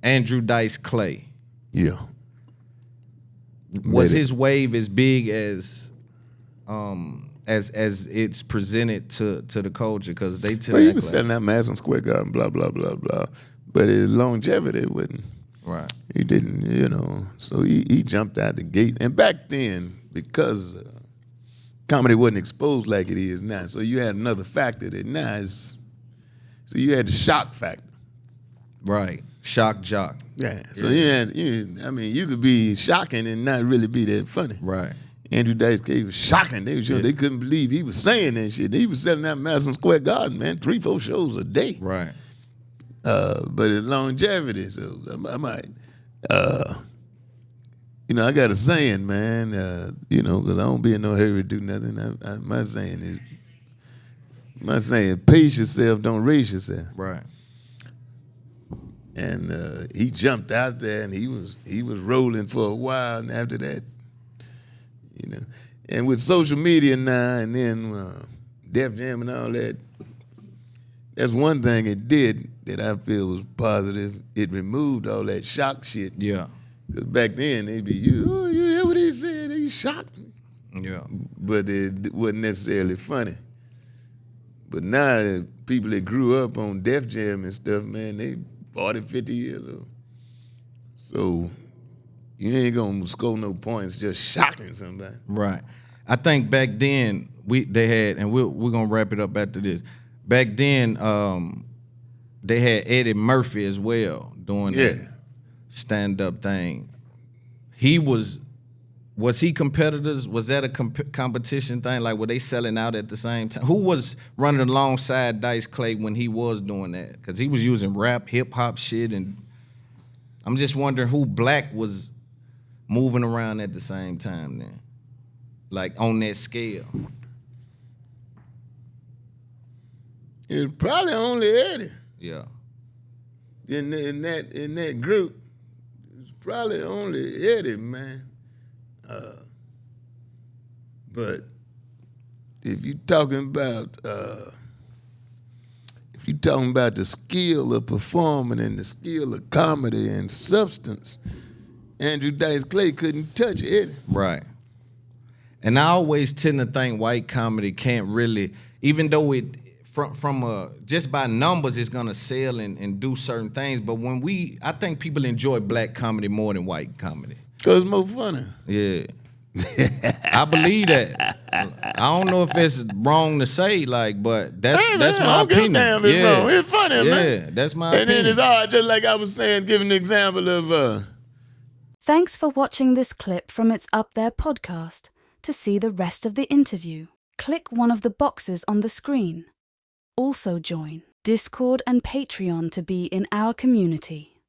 Andrew Dice Clay. Yeah. Was his wave as big as it's presented to the culture? Because they tend he to was selling that Madison Square Garden, blah, blah, blah, blah. But his longevity wasn't. Right. He didn't, so he jumped out the gate. And back then, because comedy wasn't exposed like it is now, so you had another factor that now is, so you had the shock factor. Right. Shock jock. Yeah. So you could be shocking and not really be that funny. Right. Andrew Dice Clay was shocking. They couldn't believe he was saying that shit. He was selling that Madison Square Garden, man, 3-4 shows a day. Right. But his longevity, so I might, I got a saying, man, because I don't be in no hurry to do nothing. My saying is, pace yourself, don't race yourself. Right. And he jumped out there, and he was rolling for a while, and after that, and with social media now, and then Def Jam and all that, that's one thing it did that I feel was positive. It removed all that shock shit. Yeah. Because back then, they'd be, you hear what he said? He shocked me. Yeah. But it wasn't necessarily funny. But now, the people that grew up on Def Jam and stuff, man, they 40, 50 years old. So you ain't going to score no points just shocking somebody. Right. I think back then, they had, and we're going to wrap it up after this. Back then, they had Eddie Murphy as well doing that stand-up thing. Was he competitors? Was that a competition thing? Like, were they selling out at the same time? Who was running alongside Dice Clay when he was doing that? Because he was using rap, hip-hop shit, and I'm just wondering who Black was moving around at the same time then, like on that scale. It was probably only Eddie. Yeah. In that group, it was probably only Eddie, man. But if you're talking about the skill of performing and the skill of comedy and substance, Andrew Dice Clay couldn't touch Eddie. Right. And I always tend to think white comedy can't really, even though it from just by numbers it's gonna sell and do certain things, but I think people enjoy black comedy more than white comedy. Cause it's more funny. Yeah. I believe that. I don't know if it's wrong to say, but that's my opinion. Damn, it's wrong. It's funny, man. Yeah, that's my opinion. And then it's hard, just like I was saying, giving the example of. Thanks for watching this clip from It's Up There podcast. To see the rest of the interview, click one of the boxes on the screen. Also join Discord and Patreon to be in our community.